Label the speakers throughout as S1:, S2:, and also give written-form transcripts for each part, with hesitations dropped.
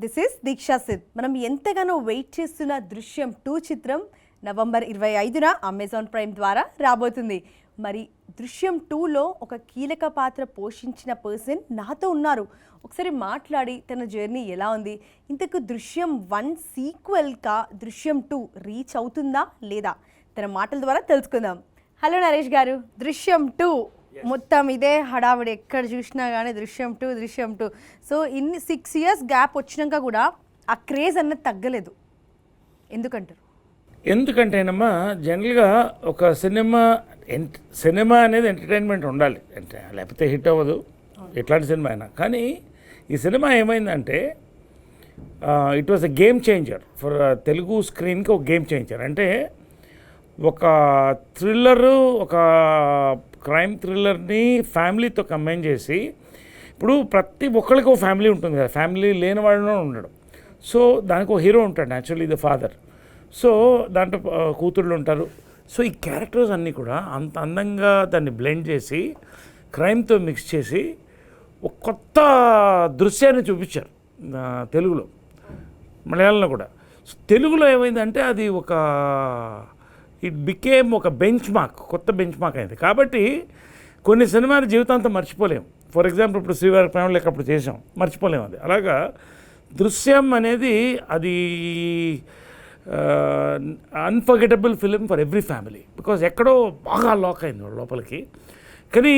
S1: This is దీక్షా సిద్. మనం ఎంతగానో wait చేస్తున్న దృశ్యం 2 చిత్రం నవంబర్ 25న అమెజాన్ ప్రైమ్ ద్వారా రాబోతుంది. మరి దృశ్యం 2లో ఒక కీలక పాత్ర పోషించిన పర్సన్ నాతో ఉన్నారు. ఒకసారి మాట్లాడి తన జర్నీ ఎలా ఉంది, ఇంతకు దృశ్యం 1 సీక్వెల్గా దృశ్యం 2 రీచ్ అవుతుందా లేదా తన మాటల ద్వారా తెలుసుకుందాం. హలో నరేష్ గారు, దృశ్యం 2 మొత్తం ఇదే హడావిడి, ఎక్కడ చూసినా కానీ దృశ్యం 2. సో ఇన్ని 6 years గ్యాప్ వచ్చినాక కూడా ఆ క్రేజ్ అన్నది తగ్గలేదు, ఎందుకంటారు?
S2: ఎందుకంటేనమ్మా జనరల్గా ఒక సినిమా అనేది ఎంటర్టైన్మెంట్ ఉండాలి, అంటే లేకపోతే హిట్ అవ్వదు ఎట్లాంటి సినిమా అయినా. కానీ ఈ సినిమా ఏమైందంటే it was a game changer for Telugu స్క్రీన్కి. ఒక గేమ్ చేంజర్ అంటే ఒక థ్రిల్లరు, ఒక క్రైమ్ థ్రిల్లర్ని ఫ్యామిలీతో కంబైన్ చేసి, ఇప్పుడు ప్రతి ఒక్కరికి ఒక ఫ్యామిలీ ఉంటుంది కదా, ఫ్యామిలీ లేని వాడు ఉండడం. సో దానికి ఒక హీరో ఉంటాడు, న్యాచురల్లీ ద ఫాదర్. సో దాంట్లో కూతుళ్ళు ఉంటారు. సో ఈ క్యారెక్టర్స్ అన్నీ కూడా అంత అందంగా దాన్ని బ్లెండ్ చేసి క్రైమ్తో మిక్స్ చేసి ఒక కొత్త దృశ్యాన్ని చూపించారు తెలుగులో, మలయాళంలో కూడా. సో తెలుగులో ఏమైందంటే అది ఒక ఇట్ బికేమ్ ఒక బెంచ్ మార్క్, కొత్త బెంచ్ మార్క్ అయింది. కాబట్టి కొన్ని సినిమాలు జీవితాంతం మర్చిపోలేము. ఫర్ ఎగ్జాంపుల్ ఇప్పుడు శ్రీవారి ప్రేమ లేక అప్పుడు చేసాం, మర్చిపోలేము. అది అలాగా దృశ్యం అనేది అది unforgettable film for every family, because ఎక్కడో బాగా లాక్ అయింది లోపలికి. కానీ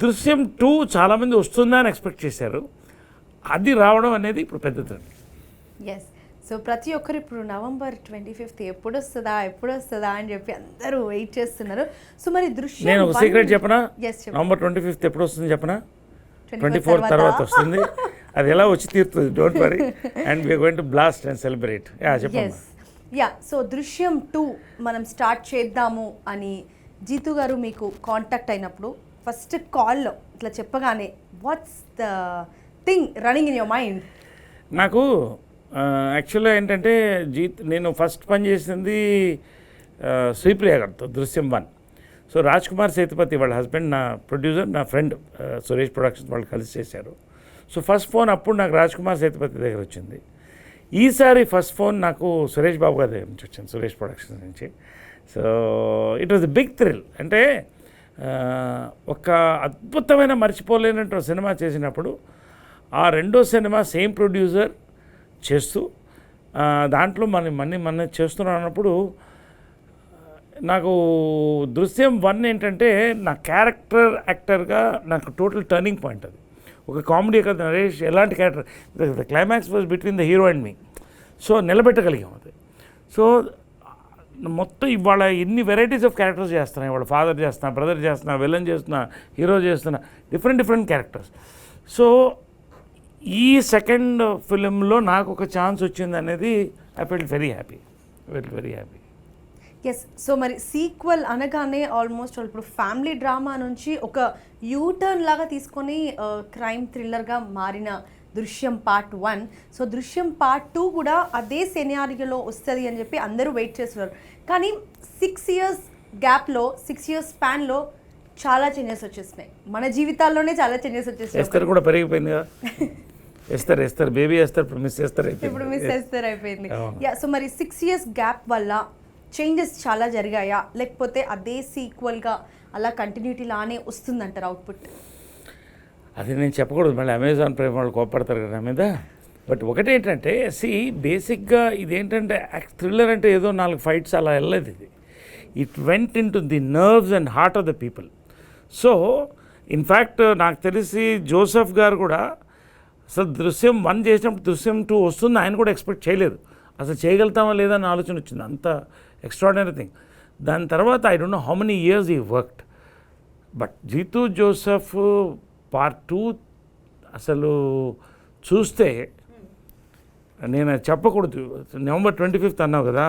S2: దృశ్యం 2 చాలామంది వస్తుందా అని ఎక్స్పెక్ట్ చేశారు. అది రావడం అనేది ఇప్పుడు పెద్దది.
S1: ఎస్. సో ప్రతి ఒక్కరు ఇప్పుడు నవంబర్ 25th ఎప్పుడు వస్తుందా అని చెప్పి అందరూ వెయిట్ చేస్తున్నారు. సో మరి దృశ్యం,
S2: నేను ఒక సీక్రెట్ చెప్పనా?
S1: Yes, చెప్పండి.
S2: నవంబర్ 25th ఎప్పుడు వస్తుంది చెప్పనా? 24 తర్వాత వస్తుంది. అది ఎలా వచ్చి తీరుతుంది, don't worry. And we are going to blast and celebrate. చెప్పండి.
S1: సో దృశ్యం 2 మనం స్టార్ట్ చేద్దాము అని జీతు గారు మీకు కాంటాక్ట్ అయినప్పుడు ఫస్ట్ కాల్లో ఇట్లా చెప్పగానే what's the thing running in your mind?
S2: నాకు యాక్చువల్గా ఏంటంటే నేను ఫస్ట్ పని చేసింది శ్రీప్రియ గారితో, దృశ్యం 1. సో రాజ్ కుమార్ సేతుపతి వాళ్ళ హస్బెండ్, నా ప్రొడ్యూసర్, నా ఫ్రెండ్ సురేష్ ప్రొడక్షన్స్ వాళ్ళు కలిసి చేశారు. సో ఫస్ట్ ఫోన్ అప్పుడు నాకు రాజ్ కుమార్ సేతుపతి దగ్గర వచ్చింది. ఈసారి ఫస్ట్ ఫోన్ నాకు సురేష్ బాబు గారి దగ్గర నుంచి వచ్చింది, సురేష్ ప్రొడక్షన్స్ నుంచి. So it was a big thrill. అంటే ఒక అద్భుతమైన మర్చిపోలేనట్టు సినిమా చేసినప్పుడు ఆ రెండో సినిమా సేమ్ ప్రొడ్యూసర్ చేస్తూ దాంట్లో మన చేస్తున్నాం అన్నప్పుడు నాకు దృశ్యం 1 ఏంటంటే నా క్యారెక్టర్ యాక్టర్గా నాకు టోటల్ టర్నింగ్ పాయింట్. అది ఒక కామెడీ కదా, నరేష్ ఎలాంటి character, the climax was between the hero and me. So నిలబెట్టగలిగాం అది. సో మొత్తం ఇవాళ ఎన్ని వెరైటీస్ ఆఫ్ క్యారెక్టర్స్ చేస్తున్నాయి. ఇవాళ ఫాదర్ చేస్తున్నా, బ్రదర్ చేస్తున్నా, విలన్ చేస్తున్నా, హీరో చేస్తున్నా, డిఫరెంట్ క్యారెక్టర్స్. సో ఈ సెకండ్ ఫిలింలో నాకు ఒక ఛాన్స్ వచ్చింది అనేది I felt very happy.
S1: Yes. So మరి సీక్వెల్ అనగానే ఆల్మోస్ట్ ఇప్పుడు ఫ్యామిలీ డ్రామా నుంచి ఒక యూటర్న్ లాగా తీసుకొని క్రైమ్ థ్రిల్లర్గా మారిన దృశ్యం పార్ట్ 1. సో దృశ్యం పార్ట్ 2 కూడా అదే సెనారియోలో వస్తుంది అని చెప్పి అందరూ వెయిట్ చేస్తున్నారు. కానీ 6 years గ్యాప్లో, 6 years స్పాన్లో చాలా చేంజెస్ వచ్చేసినాయి. మన జీవితాల్లోనే చాలా చేంజెస్ వచ్చేసినాయి.
S2: ఎస్తర్ కూడా పెరిగిపోయింది కదా. ఎస్తర్ బేబీ ఎస్తర్, ఇప్పుడు మిస్ ఎస్తర్
S1: అయిపోయింది. సో మరి 6 years గ్యాప్ వల్ల చేంజెస్ చాలా జరిగాయా, లేకపోతే అదే సీక్వెల్గా అలా కంటిన్యూటీ లానే వస్తుందంటారు అవుట్పుట్?
S2: అది నేను చెప్పకూడదు, మళ్ళీ అమెజాన్ ప్రైమ్ వాళ్ళు కోపడతారు కదా నా మీద. బట్ ఒకటేంటంటే బేసిక్గా ఇదేంటంటే థ్రిల్లర్ అంటే ఏదో 4 fights అలా వెళ్ళలేదు. ఇది it went in to the nerves and heart of the people. So in fact నాకు తెలిసి జోసెఫ్ గారు కూడా అసలు దృశ్యం 1 చేసినప్పుడు దృశ్యం 2 వస్తుంది ఆయన కూడా ఎక్స్పెక్ట్ చేయలేదు. అసలు చేయగలుగుతామా లేదా అని ఆలోచన వచ్చింది. అంత ఎక్స్ట్రాడినరీ థింగ్. దాని తర్వాత I don't know how many years ఈ worked. But Jeethu Joseph part 2 అసలు చూస్తే, నేను చెప్పకూడదు, నవంబర్ 25th అన్నావు కదా,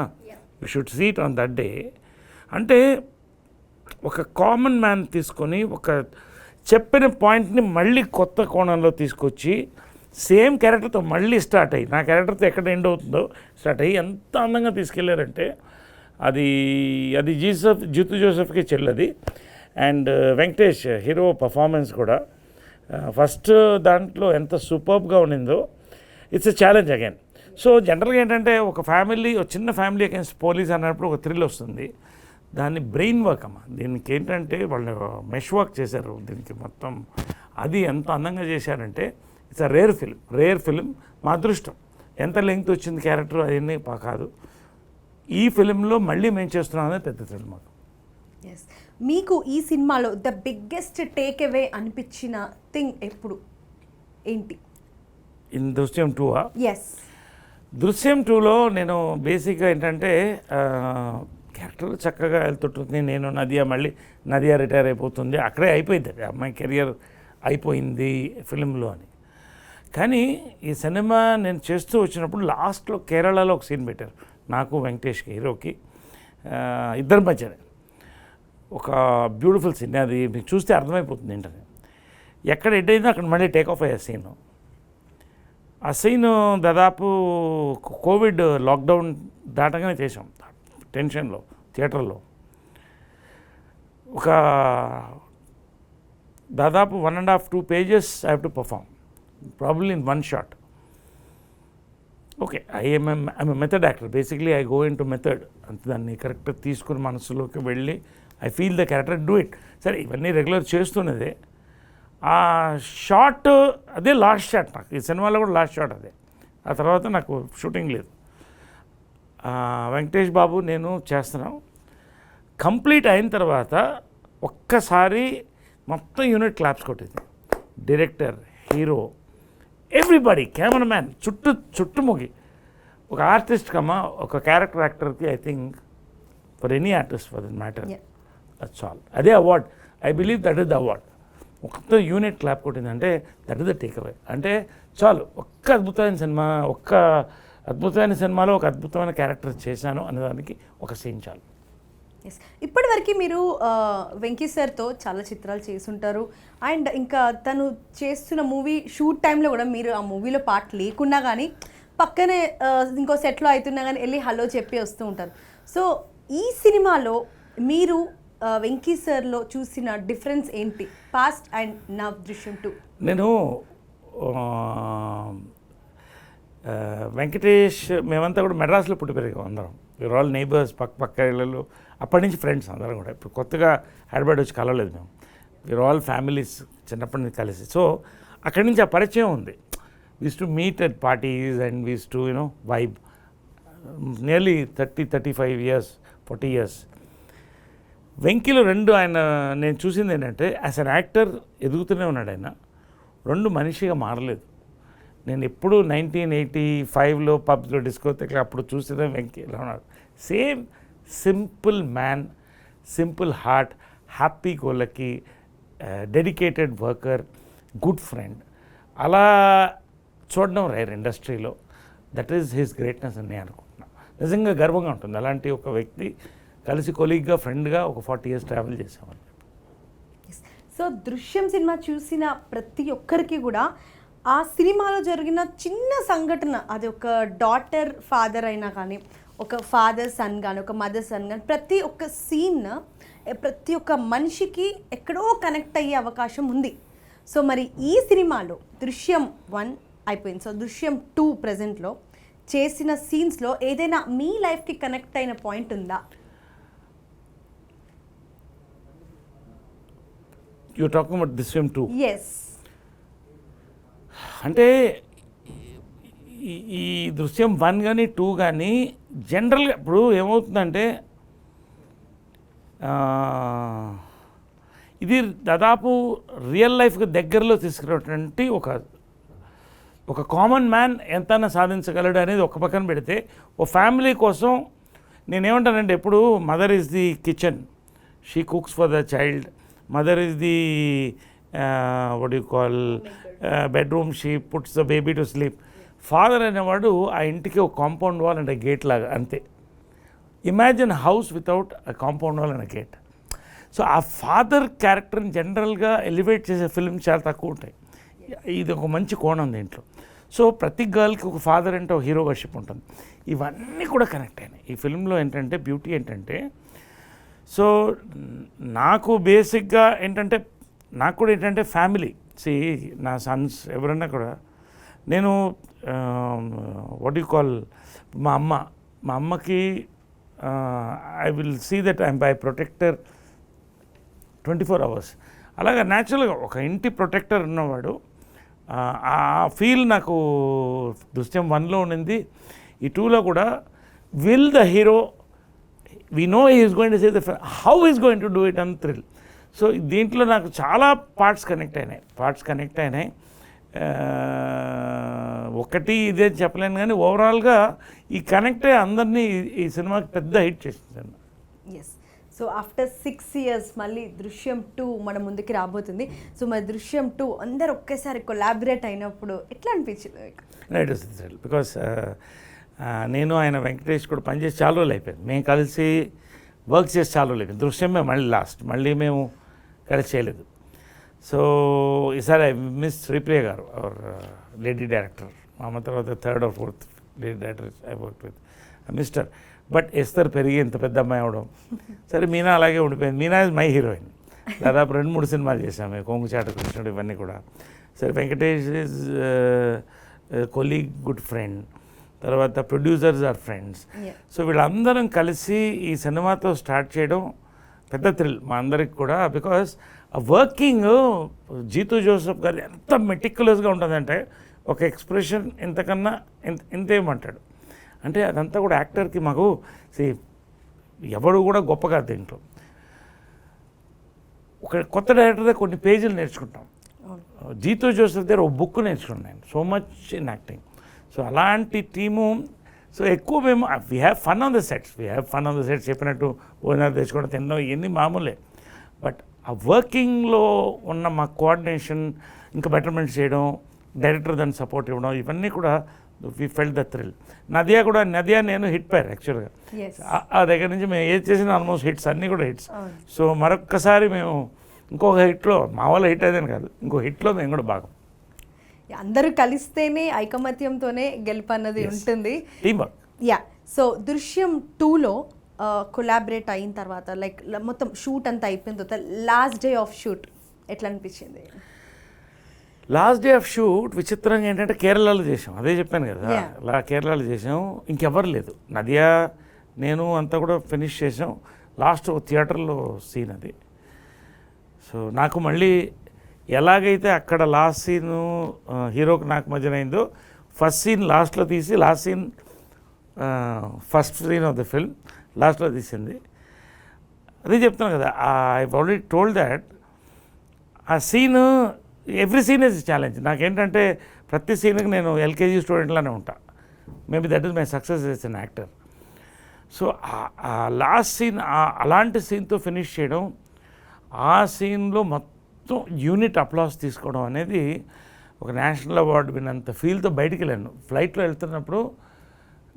S2: you should see it on that day. అంటే ఒక కామన్ మ్యాన్ తీసుకొని ఒక చెప్పిన పాయింట్ని మళ్ళీ కొత్త కోణంలో తీసుకొచ్చి సేమ్ క్యారెక్టర్తో మళ్ళీ స్టార్ట్ అయ్యి, నా క్యారెక్టర్తో ఎక్కడ ఎండ్ అవుతుందో స్టార్ట్ అయ్యి ఎంత అందంగా తీసుకెళ్లారంటే అది జీతు జోసెఫ్కి చెల్లది. అండ్ వెంకటేష్ హీరో పర్ఫార్మెన్స్ కూడా ఫస్ట్ దాంట్లో ఎంత సూపర్బ్గా ఉండిందో. It's a challenge again. So జనరల్గా ఏంటంటే ఒక ఫ్యామిలీ, ఒక చిన్న ఫ్యామిలీ అగైన్స్ పోలీస్ అన్నప్పుడు ఒక థ్రిల్ వస్తుంది. దాన్ని బ్రెయిన్ వర్క్ అమ్మ, దీనికి ఏంటంటే వాళ్ళు మెష్ వర్క్ చేశారు దీనికి మొత్తం. అది ఎంత అందంగా చేశారంటే ఇట్స్ అ రేర్ ఫిలిం. మా అదృష్టం, ఎంత లెంగ్త్ వచ్చింది క్యారెక్టర్ అవన్నీ కాదు. ఈ ఫిలింలో మళ్ళీ మేము చేస్తున్నాం అనేది పెద్ద థ్రిల్ మాకు.
S1: ఎస్, మీకు ఈ సినిమాలో ద బిగ్గెస్ట్ టేక్ అవే అనిపించిన థింగ్ ఎప్పుడు ఏంటి?
S2: ఇన్ దృశ్యం 2
S1: ఎస్,
S2: దృశ్యం 2లో నేను బేసిక్గా ఏంటంటే క్యారెక్టర్ చక్కగా వెళ్తుంటుంది. నేను నదియా రిటైర్ అయిపోతుంది, అక్కడే అయిపోయింది అది, అమ్మాయి కెరియర్ అయిపోయింది ఫిలింలో అని. కానీ ఈ సినిమా నేను చేస్తూ వచ్చినప్పుడు లాస్ట్లో కేరళలో ఒక సీన్ పెట్టారు నాకు, వెంకటేష్కి, హీరోకి, ఇద్దరి మధ్యనే ఒక బ్యూటిఫుల్ సీన్. అది మీకు చూస్తే అర్థమైపోతుంది ఏంటని. ఎక్కడ ఎడ్ అయిందో అక్కడ మళ్ళీ టేక్ ఆఫ్ అయ్యే సీను. ఆ సీను దాదాపు కోవిడ్ లాక్డౌన్ దాటగానే చేసాం, టెన్షన్లో థియేటర్లో. ఒక దాదాపు 1.5-2 pages I have to perform, probably in one shot. Okay, I'm a method actor. Basically, I go into method. అంత దాన్ని కరెక్ట్గా తీసుకుని మనసులోకి వెళ్ళి I feel the character, do it. సరే ఇవన్నీ రెగ్యులర్ చేస్తున్నదే. ఆ షాట్ అదే లాస్ట్ షాట్ నాకు ఈ సినిమాలో కూడా లాస్ట్ షాట్ అదే. ఆ తర్వాత నాకు షూటింగ్ లేదు. వెంకటేష్ బాబు నేను చేస్తున్నాం. కంప్లీట్ అయిన తర్వాత ఒక్కసారి మొత్తం యూనిట్ క్లాప్స్ కొట్టింది. డైరెక్టర్, హీరో, ఎవ్రీబడి, కెమెరామ్యాన్, చుట్టుముగి. ఒక ఆర్టిస్ట్ కమ్మా, ఒక క్యారెక్టర్ యాక్టర్కి, I think for any artist for that matter, that's all. అదే award. I believe that is the award. మొత్తం యూనిట్ క్లాప్ కొట్టిందంటే that is the takeaway. అంటే చాలు, ఒక్క అద్భుతమైన సినిమాలో ఒక అద్భుతమైన క్యారెక్టర్ చేశాను అనేదానికి ఒక సీన్ చాలు.
S1: ఎస్, ఇప్పటివరకు మీరు వెంకీ సార్తో చాలా చిత్రాలు చేసుంటారు. అండ్ ఇంకా తను చేస్తున్న మూవీ షూట్ టైంలో కూడా మీరు ఆ మూవీలో పార్ట్ లేకున్నా కానీ పక్కనే ఇంకో సెట్లో అవుతున్నా కానీ వెళ్ళి హలో చెప్పి వస్తూ ఉంటారు. సో ఈ సినిమాలో మీరు వెంకీ సార్లో చూసిన డిఫరెన్స్ ఏంటి, పాస్ట్ అండ్ నవ్ దృశ్యం 2?
S2: నేను వెంకటేష్ మేమంతా కూడా మెడ్రాస్లో పుట్టి పెరిగాం అందరం. వీఆర్ ఆల్ నైబర్స్, పక్క ఇళ్ళలో. అప్పటి నుంచి ఫ్రెండ్స్ అందరం కూడా. ఇప్పుడు కొత్తగా హైదరాబాద్ వచ్చి కలవలేదు మేము. వీఆర్ ఆల్ ఫ్యామిలీస్, చిన్నప్పటి నుంచి కలిసి. సో అక్కడి నుంచి ఆ పరిచయం ఉంది. We used to meet at parties and we used to vibe. Nearly 35 years, 40 years. వెంకీలో రెండు ఆయన నేను చూసింది ఏంటంటే యాజ్ అన్ యాక్టర్ ఎదుగుతూనే ఉన్నాడు ఆయన. రెండు మనిషిగా మారలేదు. నేను ఎప్పుడు 1985లో పబ్స్లో డిస్కోథెక్లో అప్పుడు చూసిన వెంకీలో ఉన్నాడు. Same simple man, simple heart, happy గోలకి, డెడికేటెడ్ వర్కర్, గుడ్ ఫ్రెండ్. అలా చూడడం రేర్ ఇండస్ట్రీలో. దట్ ఈస్ హిస్ గ్రేట్నెస్ అని నేను అనుకుంటున్నాను. నిజంగా గర్వంగా ఉంటుంది అలాంటి ఒక వ్యక్తి కలిసి కొలీగ్గా, ఫ్రెండ్గా ఒక 40 years ట్రావెల్ చేసామని.
S1: సో దృశ్యం సినిమా చూసిన ప్రతి ఒక్కరికి కూడా ఆ సినిమాలో జరిగిన చిన్న సంఘటన, అది ఒక డాటర్ ఫాదర్ అయినా కానీ, ఒక ఫాదర్ సన్ కానీ, ఒక మదర్ సన్ కానీ, ప్రతి ఒక్క సీన్ ప్రతి ఒక్క మనిషికి ఎక్కడో కనెక్ట్ అయ్యే అవకాశం ఉంది. సో మరి ఈ సినిమాలో దృశ్యం 1 అయిపోయింది. సో దృశ్యం 2 ప్రజెంట్లో చేసిన సీన్స్లో ఏదైనా మీ లైఫ్కి కనెక్ట్ అయిన పాయింట్ ఉందా?
S2: యూ టాకింగ్ అబౌట్ దృశ్యం 2?
S1: ఎస్.
S2: అంటే ఈ దృశ్యం 1 కానీ 2 కానీ జనరల్గా ఇప్పుడు ఏమవుతుందంటే ఇది దాదాపు రియల్ లైఫ్కి దగ్గరలో తీసుకున్నటువంటి ఒక కామన్ మ్యాన్ ఎంతైనా సాధించగలడు అనేది ఒక పక్కన పెడితే, ఓ ఫ్యామిలీ కోసం నేనేమంటానంటే ఎప్పుడు mother is the kitchen, she cooks for the child. Mother is the what you call bedroom, she puts the baby to sleep. Father అనేవాడు ఆ ఇంటికి ఒక కాంపౌండ్ వాల్ అండ్ గేట్ లాగా, అంతే. Imagine house without a compound wall and gate. So ఆ father క్యారెక్టర్ని జనరల్గా elevate చేసే ఫిల్మ్స్ చాలా తక్కువ ఉంటాయి. ఇది ఒక మంచి కోణం దీంట్లో. సో ప్రతి గర్ల్కి ఒక ఫాదర్ అంటే ఒక హీరో వర్షిప్ ఉంటుంది. ఇవన్నీ కూడా కనెక్ట్ అయినాయి ఈ ఫిల్మ్లో. ఏంటంటే బ్యూటీ ఏంటంటే, సో నాకు బేసిక్గా ఏంటంటే నాకు కూడా ఏంటంటే ఫ్యామిలీ. నా సన్స్ ఎవరన్నా కూడా నేను వాట్ యూ కాల్ మా అమ్మకి I will see that I'm by protector 24 hours. అలాగా న్యాచురల్గా ఒక ఇంటి ప్రొటెక్టర్ ఉన్నవాడు ఆ ఫీల్ నాకు దృశ్యం 1లో ఉండింది. ఈ 2లో కూడా will the hero we know is going to say the how is going to do it an thrill. So దీంట్లో నాకు చాలా పార్ట్స్ కనెక్ట్ అయినాయి. ఒకటి ఇదే చెప్పలేను కానీ ఓవరాల్గా ఈ కనెక్టే అందరినీ ఈ సినిమాకి పెద్ద హిట్ చేసింది.
S1: ఎస్. సో ఆఫ్టర్ 6 years మళ్ళీ దృశ్యం 2 మన ముందుకి రాబోతుంది. సో మరి దృశ్యం 2 అందరు ఒకేసారి కొలాబరేట్ అయినప్పుడు ఎట్లా అనిపించింది?
S2: ఇట్ వాస్ థ్రిల్ బికాస్ నేను ఆయన వెంకటేష్ కూడా పనిచేసి చాలా రోజులు అయిపోయింది. మేము కలిసి వర్క్ చేసి చాలా రోజులు అయిపోయింది. దృశ్యమే మళ్ళీ మేము కలిసి చేయలేదు. సో ఈసారి ఐ మిస్ శ్రీప్రియ గారు అవర్ లేడీ డైరెక్టర్. మా అమ్మ తర్వాత 3rd or 4th lady director I work with mister. But Esther పెరిగి ఇంత పెద్ద అమ్మాయి అవడం, సరే మీనా అలాగే ఉండిపోయింది. Meena is my heroine. దాదాపు 2-3 సినిమాలు చేశాము, కొంగుచాట కృష్ణుడు ఇవన్నీ కూడా. సరే Venkatesh is colleague, good friend. తర్వాత ప్రొడ్యూసర్స్ ఆర్ ఫ్రెండ్స్. సో వీళ్ళందరం కలిసి ఈ సినిమాతో స్టార్ట్ చేయడం పెద్ద థ్రిల్ మా అందరికి కూడా. బికాస్ ఆ వర్కింగ్ జీతూ జోసెఫ్ గారు ఎంత మెటిక్యులస్గా ఉంటుందంటే ఒక ఎక్స్ప్రెషన్ ఇంతకన్నా ఇంతేమంటాడు అంటే అదంతా కూడా యాక్టర్కి మాకు ఎవడు కూడా గొప్ప కాదు. దీంట్లో ఒక కొత్త డైరెక్టర్ దగ్గర కొన్ని పేజీలు నేర్చుకుంటాం. జీతూ జోసెఫ్ దగ్గర ఒక బుక్ నేర్చుకున్నాను, so much in acting. So అలాంటి టీము. సో ఎక్కువ మేము we have fun on the sets చెప్పినట్టు భోజనాలు తెచ్చుకోవడం, తినడం ఇవన్నీ మామూలే. బట్ ఆ వర్కింగ్లో ఉన్న మా కోఆర్డినేషన్, ఇంకా బెటర్మెంట్ చేయడం, డైరెక్టర్ దాన్ని సపోర్ట్ ఇవ్వడం, ఇవన్నీ కూడా we felt the thrill. Nadiya నేను హిట్ పేరు యాక్చువల్గా. ఆ దగ్గర నుంచి మేము ఏది చేసినా ఆల్మోస్ట్ హిట్స్, అన్నీ కూడా హిట్స్. సో మరొక్కసారి మేము ఇంకొక హిట్లో, మా వాళ్ళ హిట్ అదేని కాదు, ఇంకో హిట్లో మేము కూడా భాగం.
S1: అందరూ కలిస్తేనే ఐకమత్యంతోనే గెలుపు అన్నది ఉంటుంది.
S2: Team work.
S1: యా. సో దృశ్యం 2లో కొలాబరేట్ అయిన తర్వాత లైక్ మొత్తం షూట్ అంతా అయిపోయిన తర్వాత లాస్ట్ డే ఆఫ్ షూట్ ఎట్లా అనిపించింది?
S2: లాస్ట్ డే ఆఫ్ షూట్ విచిత్రంగా ఏంటంటే కేరళలో చేసాం, అదే చెప్పాను కదా. కేరళలో చేసాం, ఇంకెవరు లేదు. నదియా నేను అంతా కూడా ఫినిష్ చేసాం. లాస్ట్ థియేటర్లో సీన్ అది. సో నాకు మళ్ళీ ఎలాగైతే అక్కడ లాస్ట్ సీను హీరోకి నాకు మధ్యన అయిందో, ఫస్ట్ సీన్ లాస్ట్లో తీసి last scene first scene of the film లాస్ట్లో తీసింది. అదే చెప్తాను కదా, ఐ ఆల్రెడీ టోల్డ్ దాట్ ఆ scene every scene is challenge. నాకేంటంటే ప్రతి సీన్కి నేను ఎల్కేజీ స్టూడెంట్లానే ఉంటా. Maybe that is my success as an actor. So ఆ లాస్ట్ సీన్ అలాంటి సీన్తో ఫినిష్ చేయడం, ఆ సీన్లో మొత్తం యూనిట్ అప్లాస్ తీసుకోవడం అనేది ఒక నేషనల్ అవార్డు విన్నంత ఫీల్తో బయటికి వెళ్ళాను. ఫ్లైట్లో వెళ్తున్నప్పుడు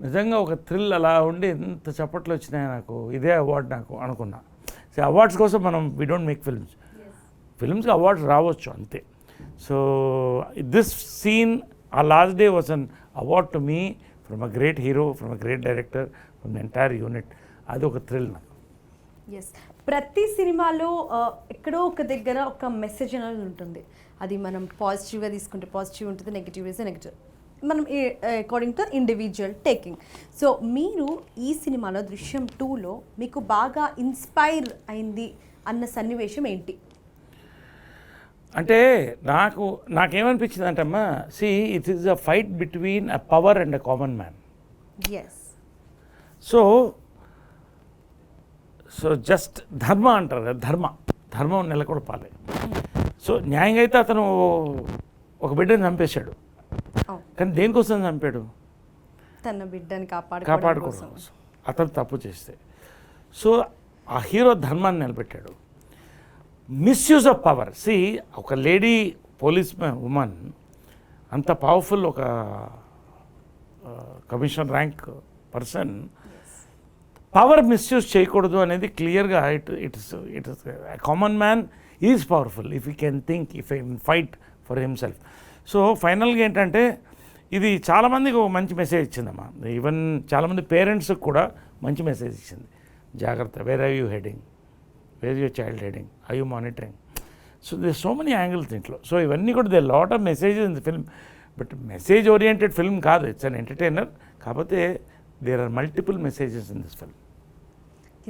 S2: నిజంగా ఒక థ్రిల్ అలా ఉండి ఎంత చప్పట్లు వచ్చినాయి నాకు, ఇదే అవార్డు నాకు అనుకున్నా. సో అవార్డ్స్ కోసం మనం వీ డోంట్ మేక్ ఫిల్మ్స్కి అవార్డ్స్ రావచ్చు అంతే. సో దిస్ సీన్ ఆ last day was an award to me from a great hero, from a great director, from the entire unit. అది ఒక థ్రిల్ నాకు.
S1: ఎస్. ప్రతి సినిమాలో ఎక్కడో ఒక దగ్గర ఒక మెసేజ్ అనేది ఉంటుంది. అది మనం పాజిటివ్గా తీసుకుంటే పాజిటివ్ ఉంటుంది, నెగిటివ్ ఇస్ నెగిటివ్, మనం according to individual taking. So మీరు ఈ సినిమాలో దృశ్యం 2లో మీకు బాగా ఇన్స్పైర్ అయింది అన్న సన్నివేశం ఏంటి?
S2: అంటే నాకేమనిపించింది అంటే అమ్మా, it is a fight between a power and a common man.
S1: Yes.
S2: So just ధర్మ అంటారు కదా, ధర్మం నెలకొల్పాలి. సో న్యాయంగా అయితే అతను ఒక బిడ్డని చంపేశాడు, కానీ దేనికోసం చంపాడు?
S1: తన బిడ్డని
S2: కాపాడుకోవడం కోసం. అతను తప్పు చేస్తే సో ఆ హీరో ధర్మాన్ని నిలబెట్టాడు. Misuse of power. ఒక లేడీ పోలీస్ ఉమెన్ అంత పవర్ఫుల్, ఒక commission rank person, power misuse చేయకూడదు అనేది క్లియర్గా it's common man is powerful if you can think, if you can fight for himself. So ఫైనల్గా ఏంటంటే ఇది చాలామందికి ఒక మంచి మెసేజ్ ఇచ్చిందమ్మా. ఈవెన్ చాలామంది పేరెంట్స్కి కూడా మంచి మెసేజ్ ఇచ్చింది. జాగ్రత్త, where are you heading, where your child heading, are you monitoring. So they so many angles దీంట్లో. సో ఇవన్నీ కూడా they lot of messages in the film but message oriented film కాదు, ఇట్స్ అన్ ఎంటర్టైనర్. కాకపోతే there are multiple messages in this film.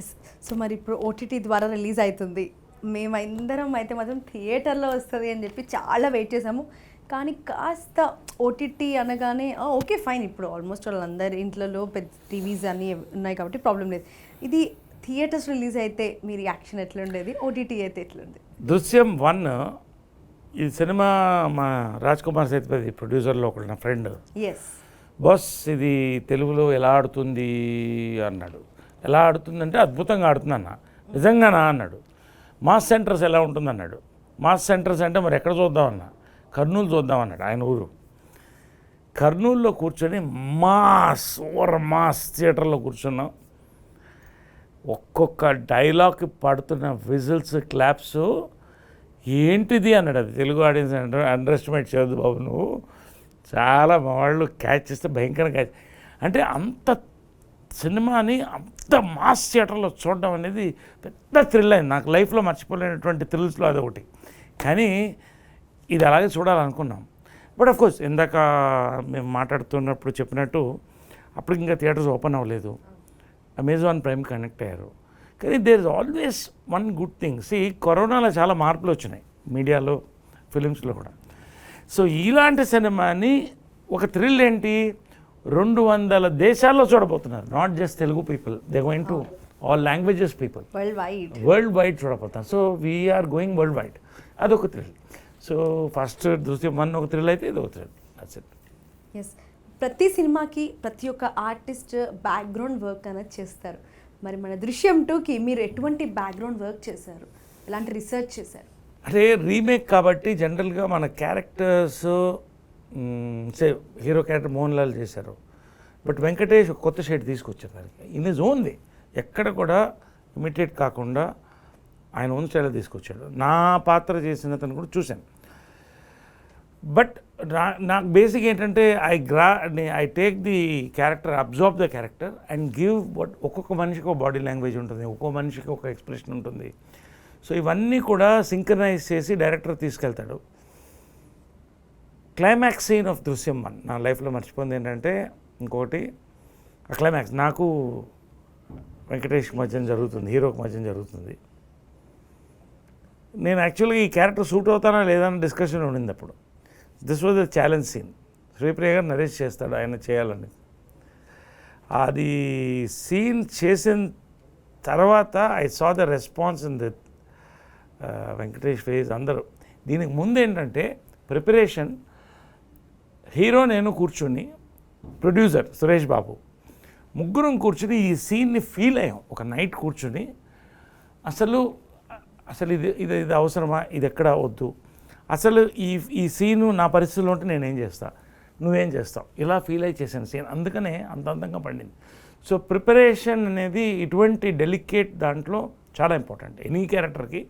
S1: Yes. So మరి ఇప్పుడు OTT ద్వారా release అవుతుంది, మేమందరం అయితే మాత్రం థియేటర్లో వస్తుంది అని చెప్పి చాలా వెయిట్ చేసాము. కానీ కాస్త ఓటీటీ అనగానే ఓకే ఫైన్, ఇప్పుడు ఆల్మోస్ట్ వాళ్ళందరి ఇంట్లలో పెద్ద టీవీస్ అన్నీ ఉన్నాయి కాబట్టి ప్రాబ్లం లేదు. ఇది థియేటర్స్ రిలీజ్ అయితే మీ రియాక్షన్ ఎట్లుండేది, ఓటీటీ అయితే ఎట్లుంది?
S2: దృశ్యం 1 ఈ సినిమా మా రాజ్ కుమార్ సేతుపతి ప్రొడ్యూసర్లో ఒకడు నా ఫ్రెండ్,
S1: ఎస్
S2: బాస్ ఇది తెలుగులో ఎలా ఆడుతుంది అన్నాడు. ఎలా ఆడుతుందంటే అద్భుతంగా ఆడుతుందన్న. నిజంగానా అన్నాడు. మాస్ సెంటర్స్ ఎలా ఉంటుంది అన్నాడు. మాస్ సెంటర్స్ అంటే మరి ఎక్కడ చూద్దామన్నా, కర్నూలు చూద్దాం అన్నాడు. ఆయన ఊరు కర్నూలులో కూర్చొని ఓవర్ మాస్ థియేటర్లో కూర్చున్నాం. ఒక్కొక్క డైలాగ్కి పడుతున్న విజిల్స్, క్లాప్స్, ఏంటిది అన్నాడు. అది తెలుగు ఆడియన్స్ అండర్ ఎస్టిమేట్ చేయొద్దు బాబు నువ్వు, చాలా మా వాళ్ళు క్యాచ్ చేస్తే భయంకరంగా క్యాచ్. అంటే అంత సినిమాని అంత మాస్ థియేటర్లో చూడడం అనేది పెద్ద థ్రిల్ అయింది. నాకు లైఫ్లో మర్చిపోలేనటువంటి థ్రిల్స్లో అదొకటి. కానీ ఇది అలాగే చూడాలనుకున్నాం. బట్ ఆఫ్కోర్స్ ఇందాక మేము మాట్లాడుతున్నప్పుడు చెప్పినట్టు అప్పుడు ఇంకా థియేటర్స్ ఓపెన్ అవ్వలేదు. అమెజాన్ ప్రైమ్ కనెక్ట్ అయ్యారు. కానీ there is always one good thing. కరోనాలో చాలా మార్పులు వచ్చినాయి మీడియాలో, ఫిలిమ్స్లో కూడా. సో ఇలాంటి సినిమాని ఒక థ్రిల్ ఏంటి, 200 దేశాల్లో చూడబోతున్నారు. Not just Telugu people, they going to all languages people, world wide చూడబోతాం. So we're going world wide, అదొక థ్రిల్. సో ఫస్ట్ దృశ్యం 1 ఒక థ్రిల్ అయితే ఇది ఒక థ్రిల్. That's it.
S1: ఎస్. ప్రతి సినిమాకి ప్రతి ఒక్క ఆర్టిస్ట్ బ్యాక్గ్రౌండ్ వర్క్ అనేది చేస్తారు. మరి మన దృశ్యం 2కి మీరు ఎటువంటి బ్యాక్గ్రౌండ్ వర్క్ చేశారు, ఎలాంటి రీసెర్చ్ చేశారు?
S2: అంటే రీమేక్ కాబట్టి జనరల్గా మన characters hero character Mohan Lal చేశారు. బట్ వెంకటేష్ కొత్త షేడ్ తీసుకొచ్చారు దానికి. ఇన్ హిజ్ ఓన్ వే, ఎక్కడ కూడా ఇమిటేట్ కాకుండా ఆయన ఓన్ స్టైల్లో తీసుకొచ్చాడు. నా పాత్ర చేసిన అతను కూడా చూశాను. బట్ నాకు బేసిక్ ఏంటంటే I take the character, observe the character and give ఒక్కొక్క మనిషికి ఒక బాడీ లాంగ్వేజ్ ఉంటుంది, ఒక్కొక్క మనిషికి ఒక ఎక్స్ప్రెషన్ ఉంటుంది. సో ఇవన్నీ కూడా సింక్రనైజ్ చేసి డైరెక్టర్ తీసుకెళ్తాడు. క్లైమాక్స్ సీన్ ఆఫ్ దృశ్యం 1 నా లైఫ్లో మర్చిపోయింది ఏంటంటే, ఇంకొకటి ఆ క్లైమాక్స్ నాకు వెంకటేష్ మధ్యన జరుగుతుంది, హీరోకి మధ్యన జరుగుతుంది. నేను యాక్చువల్గా ఈ క్యారెక్టర్ సూట్ అవుతానా లేదా అని డిస్కషన్ ఉండింది అప్పుడు. This was the challenge scene. Sripriya garu Naresh చేస్తాడు, ఆయన చేయాలని. అది సీన్ చేసిన తర్వాత I saw the response in the Venkatesh face. అందరూ దీనికి ముందు ఏంటంటే ప్రిపరేషన్, హీరో నేను కూర్చుని, ప్రొడ్యూసర్ సురేష్ బాబు, ముగ్గురం కూర్చుని ఈ సీన్ని ఫీల్ అయ్యాం. ఒక నైట్ కూర్చుని అసలు ఇది ఇది ఇది అవసరమా, ఇది ఎక్కడ వద్దు, అసలు ఈ సీను నా పరిస్థితిలో ఉంటే నేనేం చేస్తా, నువ్వేం చేస్తావు, ఇలా ఫీల్ అయి చేశాను సీన్. అందుకనే అంత అందంగా పండింది. సో ప్రిపరేషన్ అనేది ఇటువంటి డెలికేట్ దాంట్లో చాలా ఇంపార్టెంట్ ఎనీ క్యారెక్టర్కి.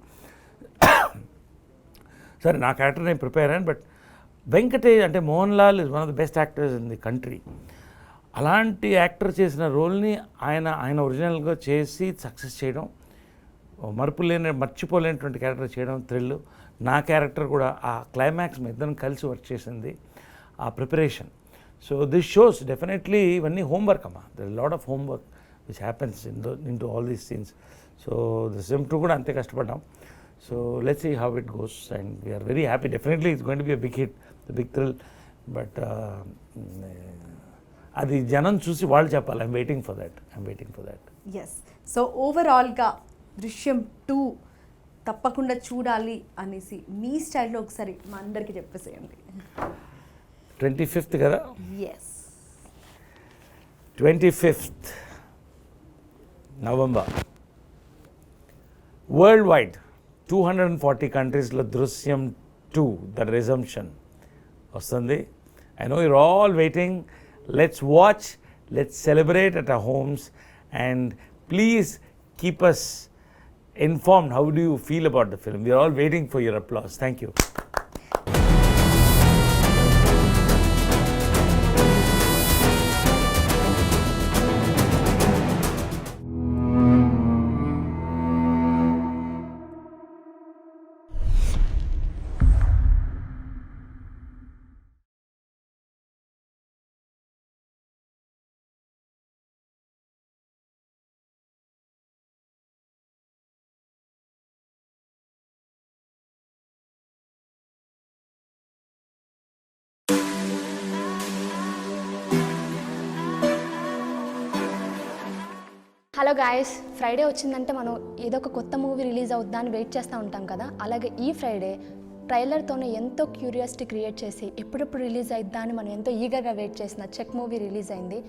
S2: సరే నా క్యారెక్టర్ నేను ప్రిపేర్ అయ్యాను, బట్ వెంకటేష్ అంటే Mohan Lal is one of the best actors in the country. అలాంటి యాక్టర్ చేసిన రోల్ని ఆయన ఒరిజినల్గా చేసి సక్సెస్ చేయడం, మర్చిపోలేనటువంటి క్యారెక్టర్ చేయడం థ్రిల్. నా క్యారెక్టర్ కూడా ఆ క్లైమాక్స్ మీ ఇద్దరం కలిసి వర్క్ చేసింది, ఆ ప్రిపరేషన్. సో దిస్ షోస్ డెఫినెట్లీ ఇవన్నీ హోంవర్క్ అమ్మా. There lot of homework which happens in to all these scenes. So Drishyam 2 కూడా అంతే కష్టపడ్డాం. So let's see how it goes and we are very happy. Definitely it's going to be a big hit, the big thrill. But అది జనం చూసి వాళ్ళు చెప్పాలి. I'm waiting for that.
S1: Yes. So ఓవరాల్గా దృశ్యం 2 తప్పకుండా చూడాలి అనేసి మీ స్టైల్లో ఒకసారి మా అందరికీ చెప్పేసేయండి.
S2: 25th కదా,
S1: yes
S2: 25th November world wide 240 కంట్రీస్లో దృశ్యం 2 ద రిజంప్షన్ వస్తుంది. I know you're all waiting. Let's watch, let's celebrate at our homes, and please keep us informed. How do you feel about the film? We are all waiting for your applause. Thank you.
S3: Hello guys, Friday వచ్చిందంటే మనం ఏదో ఒక కొత్త movie release అవుద్దా అని wait చేస్తూ ఉంటాం కదా. అలాగే ఈ ఫ్రైడే ట్రైలర్తోనే ఎంతో క్యూరియాసిటీ క్రియేట్ చేసి ఎప్పుడెప్పుడు రిలీజ్ అయిద్దా అని మనం ఎంతో ఈగర్గా వెయిట్ చేసిన చెక్ మూవీ రిలీజ్ అయింది.